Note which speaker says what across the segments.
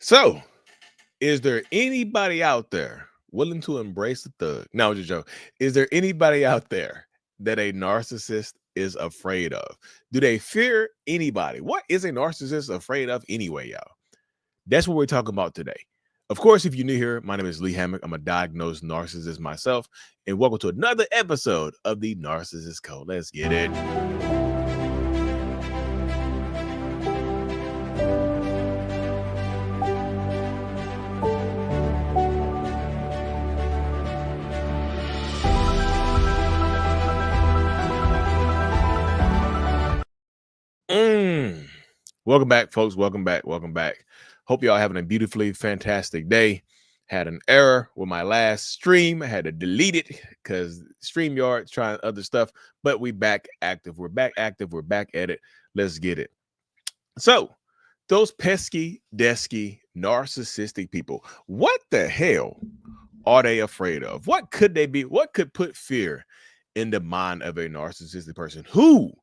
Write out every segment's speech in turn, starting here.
Speaker 1: So, is there anybody out there willing to embrace the thug? No, just joke. Is there anybody out there that a narcissist is afraid of? Do they fear anybody? What is a narcissist afraid of anyway, y'all? That's what we're talking about today. Of course, if you're new here, my name is Lee Hammock. I'm a diagnosed narcissist myself, and welcome to another episode of the Narcissist Code. Let's get it. Welcome back, folks. Welcome back. Hope y'all having a beautifully fantastic day. Had an error with my last stream. I had to delete it because StreamYard's trying other stuff, but we back active. We're back active. We're back at it. Let's get it. So those pesky, desky, narcissistic people, what the hell are they afraid of? What could they be? What could put fear in the mind of a narcissistic person? Who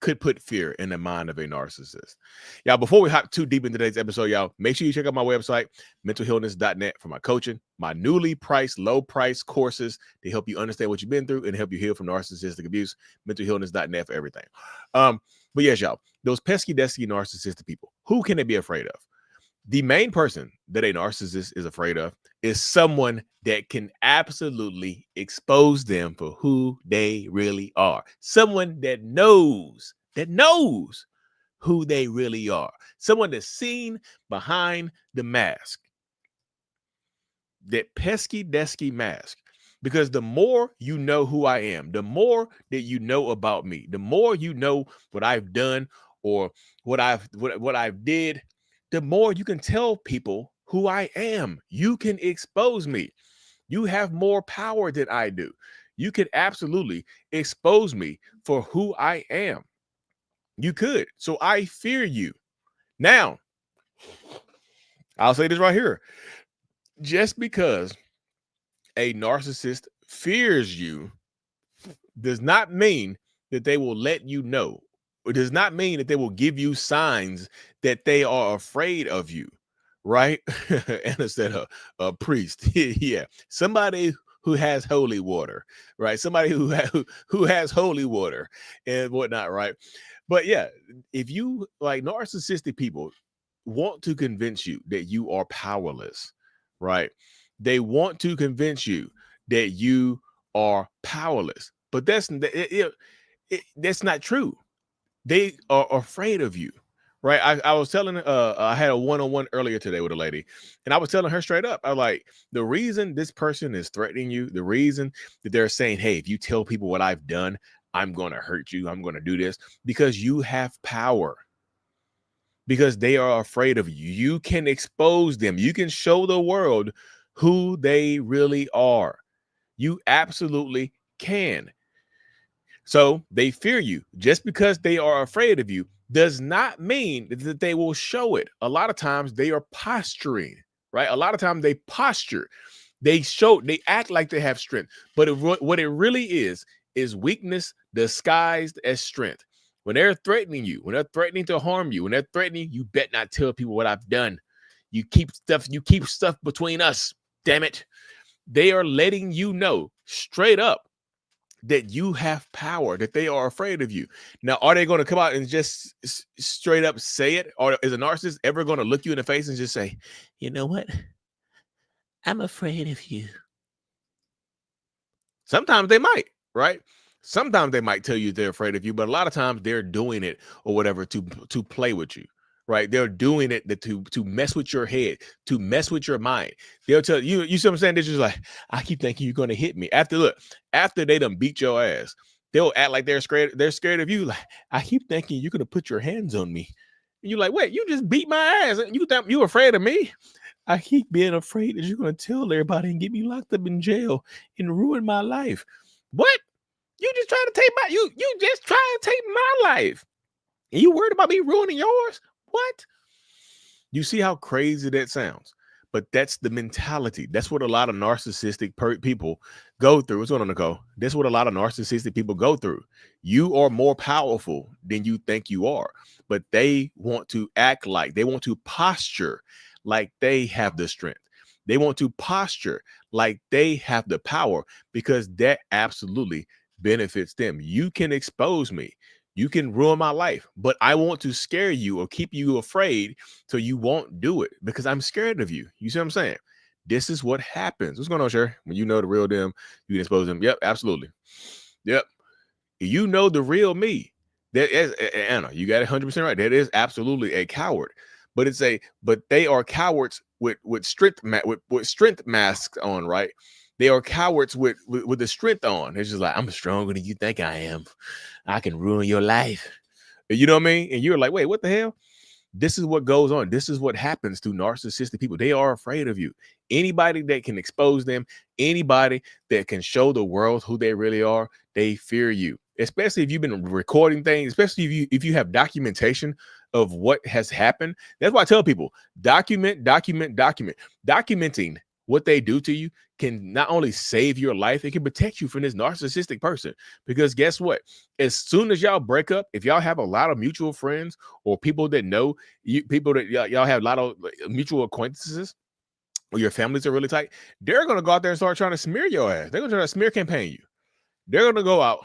Speaker 1: could put fear in the mind of a narcissist? Y'all, before we hop too deep into today's episode, y'all, make sure you check out my website, mentalhealness.net, for my coaching, my newly priced, low price courses to help you understand what you've been through and help you heal from narcissistic abuse, mentalhealness.net for everything. But yes, y'all, those pesky, desky, narcissistic people, who can they be afraid of? The main person that a narcissist is afraid of is someone that can absolutely expose them for who they really are. Someone that knows who they really are. Someone that's seen behind the mask. That pesky, desky mask. Because the more you know who I am, the more that you know about me, the more you know what I've done or what I've did, the more you can tell people who I am. You can expose me. You have more power than I do. You could absolutely expose me for who I am. You could. So I fear you. Now, I'll say this right here. Just because a narcissist fears you does not mean that they will let you know. It does not mean that they will give you signs that they are afraid of you, right? And instead of a priest, yeah, somebody who has holy water, right? Somebody who has holy water and whatnot, right? But yeah, if you, like, narcissistic people want to convince you that you are powerless, right? They want to convince you that you are powerless, but that's not true. They are afraid of you, right? I was telling, I had a one-on-one earlier today with a lady, and I was telling her straight up, I was like, the reason this person is threatening you, the reason that they're saying, hey, if you tell people what I've done, I'm going to hurt you, I'm going to do this, because you have power. Because they are afraid of you. You can expose them. You can show the world who they really are. You absolutely can. So they fear you. Just because they are afraid of you does not mean that they will show it. A lot of times they are posturing, right? A lot of times they posture. They act like they have strength. But what it really is weakness disguised as strength. When they're threatening you, when they're threatening to harm you, when they're threatening, you bet not tell people what I've done. You keep stuff between us. Damn it. They are letting you know straight up that you have power, that they are afraid of you. Now, are they going to come out and just straight up say it? Or is a narcissist ever going to look you in the face and just say, you know what? I'm afraid of you. Sometimes they might, right? Sometimes they might tell you they're afraid of you, but a lot of times they're doing it or whatever to play with you, right? They're doing it to mess with your head, to mess with your mind. They'll tell you, you see what I'm saying? They're just like, I keep thinking you're going to hit me. After they done beat your ass, they'll act like they're scared of you. Like, I keep thinking you're going to put your hands on me. And you're like, wait, you just beat my ass. And you think you're afraid of me? I keep being afraid that you're going to tell everybody and get me locked up in jail and ruin my life. What? You just trying to take my life. And you worried about me ruining yours? What? You see how crazy that sounds? But that's the mentality. That's what a lot of narcissistic people go through. What's going on, Nicole? That's what a lot of narcissistic people go through. You are more powerful than you think you are, but they want to act like, they want to posture like they have the strength. They want to posture like they have the power because that absolutely benefits them. You can expose me. You can ruin my life, but I want to scare you or keep you afraid so you won't do it because I'm scared of you. You see what I'm saying? This is what happens. What's going on, Sher? When you know the real them, you can expose them. Yep, absolutely. Yep. You know the real me. That is, Anna, you got it 100% right. That is absolutely a coward. But but they are cowards with strength with strength masks on, right? They are cowards with the strength on. It's just like, I'm stronger than you think I am. I can ruin your life. You know what I mean? And you're like, wait, what the hell? This is what goes on. This is what happens to narcissistic people. They are afraid of you. Anybody that can expose them, anybody that can show the world who they really are, they fear you. Especially if you've been recording things, especially if you have documentation of what has happened. That's why I tell people, document. Documenting what they do to you can not only save your life, it can protect you from this narcissistic person. Because guess what? As soon as y'all break up, if y'all have a lot of mutual friends or people that know you, people that y'all have a lot of mutual acquaintances, or your families are really tight, they're going to go out there and start trying to smear your ass. They're going to try to smear campaign you. They're going to go out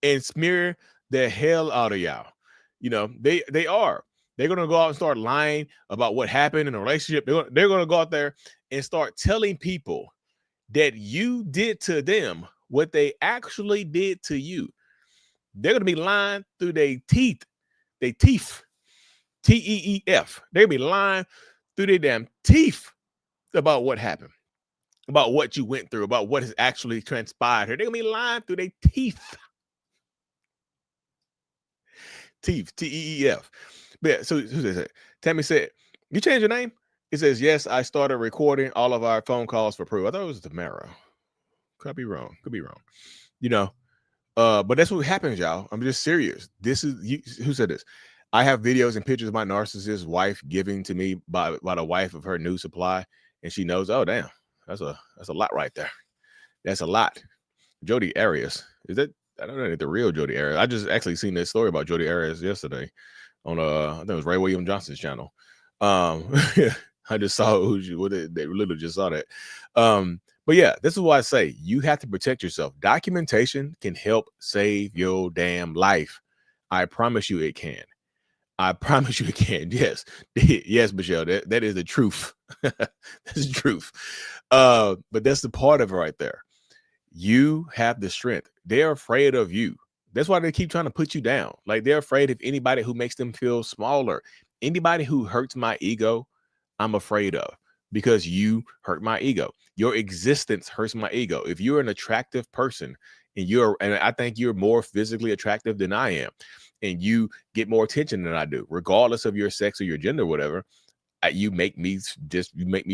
Speaker 1: and smear the hell out of y'all. You know, they are. They're going to go out and start lying about what happened in a relationship. They're going to go out there and start telling people that you did to them what they actually did to you. They're going to be lying through their teeth. Their teeth. T-E-E-F. They're going to be lying through their damn teeth about what happened, about what you went through, about what has actually transpired here. They're going to be lying through their teeth. Teeth, T-E-E-F. But yeah, so who says that? Tammy said, you changed your name? It says, yes, I started recording all of our phone calls for proof. I thought it was Tamara. Could be wrong. You know, but that's what happens, y'all. I'm just serious. This is who said this? I have videos and pictures of my narcissist wife giving to me by the wife of her new supply, and she knows, oh damn, that's a lot right there. That's a lot. Jodi Arias. Is that, I don't know the real Jodi Arias. I just actually seen this story about Jodi Arias yesterday on I think it was Ray William Johnson's channel. I just saw they literally just saw that. But yeah, this is why I say you have to protect yourself. Documentation can help save your damn life. I promise you it can. I promise you it can. Yes. Yes, Michelle. That is the truth. That's the truth. But that's the part of it right there. You have the strength. They're afraid of you. That's why they keep trying to put you down. Like, they're afraid of anybody who makes them feel smaller. Anybody who hurts my ego, I'm afraid of, because you hurt my ego. Your existence hurts my ego. If you're an attractive person and I think you're more physically attractive than I am, and you get more attention than I do, regardless of your sex or your gender, or whatever, you make me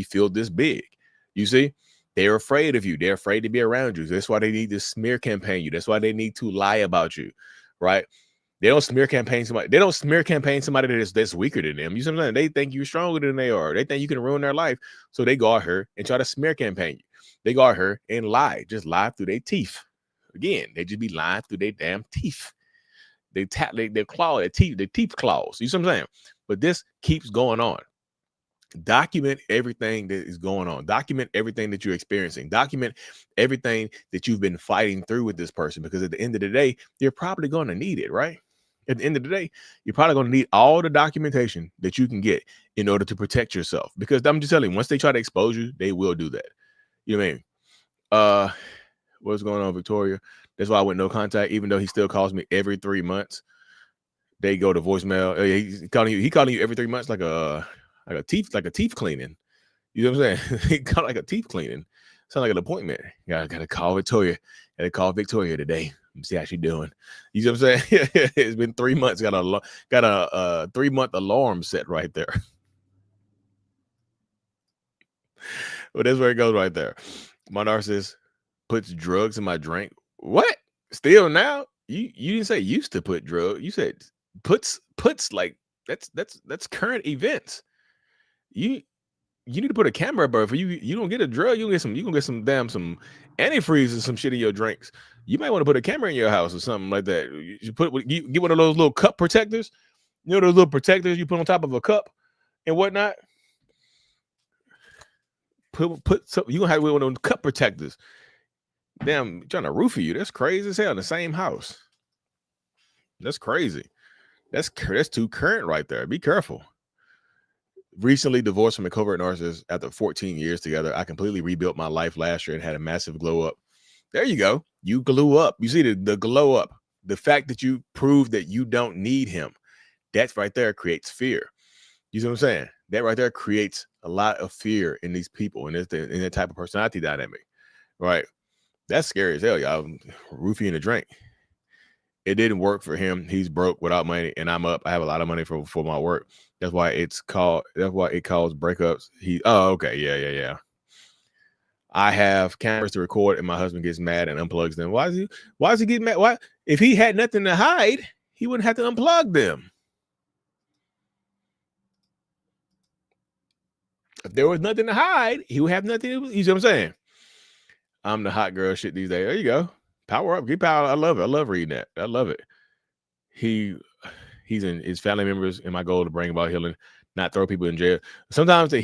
Speaker 1: feel this big. You see? They're afraid of you. They're afraid to be around you. That's why they need to smear campaign you. That's why they need to lie about you, right? They don't smear campaign somebody. They don't smear campaign somebody that's weaker than them. You see what I'm saying? They think you're stronger than they are. They think you can ruin their life. So they go out here and try to smear campaign you. They go out here and lie, just lie through their teeth. Again, they just be lying through their damn teeth. They claw their teeth claws. You see what I'm saying? But this keeps going on. Document everything that is going on. Document everything that you're experiencing. Document everything that you've been fighting through with this person, because at the end of the day, you're probably going to need it, right? At the end of the day, you're probably going to need all the documentation that you can get in order to protect yourself. Because I'm just telling you, once they try to expose you, they will do that. You know what I mean? What's going on, Victoria? That's why I went no contact, even though he still calls me every 3 months. They go to voicemail. He calling you every 3 months like a teeth cleaning. You know what I'm saying? He got like a teeth cleaning. Sound like an appointment. Gotta call Victoria. Gotta call Victoria today. Let me see how she doing. You know what I'm saying? It's been 3 months. Got a 3-month alarm set right there. Well, that's where it goes right there. My narcissist puts drugs in my drink. What? Still now? You didn't say used to put drugs. You said puts like that's current events. you need to put a camera up. If you don't get a drug, you gonna get some antifreeze and some shit in your drinks. You might want to put a camera in your house or something like that. You get one of those little cup protectors. You know those little protectors you put on top of a cup and whatnot. Put some. You gonna have one of those cup protectors. Damn, trying to roofie you. That's crazy as hell in the same house. That's crazy. That's too current right there. Be careful. Recently divorced from a covert narcissist after 14 years together. I completely rebuilt my life last year and had a massive glow up. There you go. You glue up. You see the glow up. The fact that you prove that you don't need him. That's right there creates fear. You see what I'm saying? That right there creates a lot of fear in these people and in that type of personality dynamic. Right? That's scary as hell, y'all. Roofie in a drink. It didn't work for him. He's broke without money, and I'm up. I have a lot of money for my work. That's why it calls breakups. Okay. Yeah. I have cameras to record, and my husband gets mad and unplugs them. Why is he getting mad? Why? If he had nothing to hide, he wouldn't have to unplug them. If there was nothing to hide, he would have nothing. You see what I'm saying? I'm the hot girl shit these days. There you go. Power up. Get power. I love it. I love reading that. I love it. He's in his family members, and my goal to bring about healing, not throw people in jail. Sometimes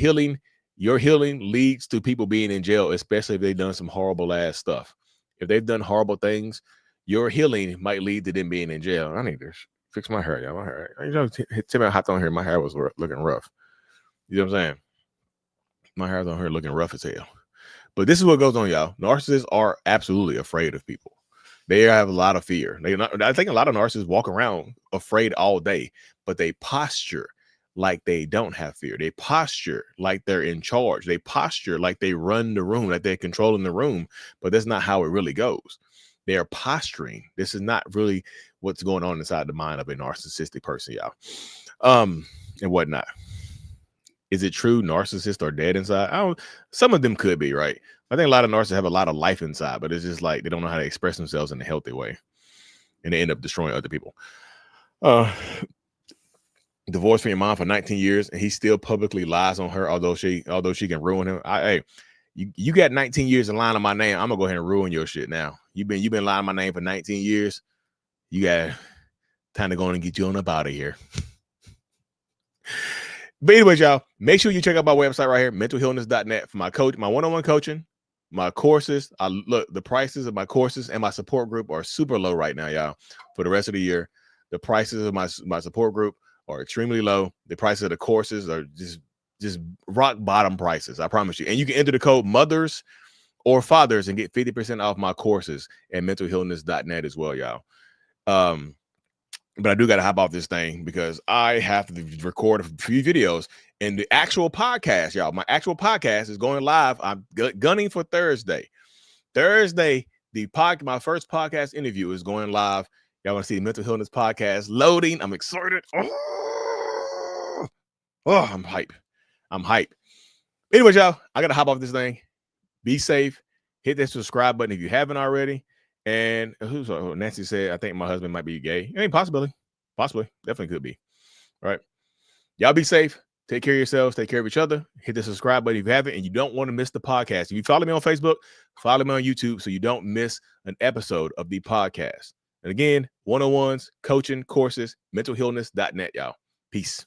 Speaker 1: your healing leads to people being in jail, especially if they've done some horrible ass stuff. If they've done horrible things, your healing might lead to them being in jail. I need to fix my hair, y'all. My hair. You know, Tim hopped on here. My hair was looking rough. You know what I'm saying? My hair's on here looking rough as hell. But this is what goes on, y'all. Narcissists are absolutely afraid of people. They have a lot of fear. I think a lot of narcissists walk around afraid all day, but they posture like they don't have fear. They posture like they're in charge. They posture like they run the room, like they're controlling the room, but that's not how it really goes. They are posturing. This is not really what's going on inside the mind of a narcissistic person, y'all. And whatnot. Is it true narcissists are dead inside? Some of them could be, right? I think a lot of narcissists have a lot of life inside, but it's just like they don't know how to express themselves in a healthy way, and they end up destroying other people. Divorced from your mom for 19 years, and he still publicly lies on her, although she can ruin him. Hey, you got 19 years in lying on my name. I'm gonna go ahead and ruin your shit now. You've been lying on my name for 19 years. You got time to go on and get you on up out of here. But anyways, y'all, make sure you check out my website right here, mentalhealness.net, for my one-on-one coaching, my courses. Look, the prices of my courses and my support group are super low right now, y'all. For the rest of the year, the prices of my support group are extremely low. The prices of the courses are just rock bottom prices. I promise you. And you can enter the code mothers or fathers and get 50% off my courses at mentalhealness.net as well, y'all. But I do got to hop off this thing because I have to record a few videos, and the actual podcast, y'all, my actual podcast is going live. I'm gunning for Thursday. My first podcast interview is going live. Y'all want to see the Mental Healness Podcast loading. I'm excited. Oh, I'm hype. Anyways, y'all, I got to hop off this thing. Be safe. Hit that subscribe button if you haven't already. And Nancy said, I think my husband might be gay. I mean, possibly, definitely could be. All right. Y'all be safe. Take care of yourselves. Take care of each other. Hit the subscribe button if you haven't, and you don't want to miss the podcast. If you follow me on Facebook, follow me on YouTube so you don't miss an episode of the podcast. And again, one-on-ones, coaching, courses, mentalhealness.net, y'all. Peace.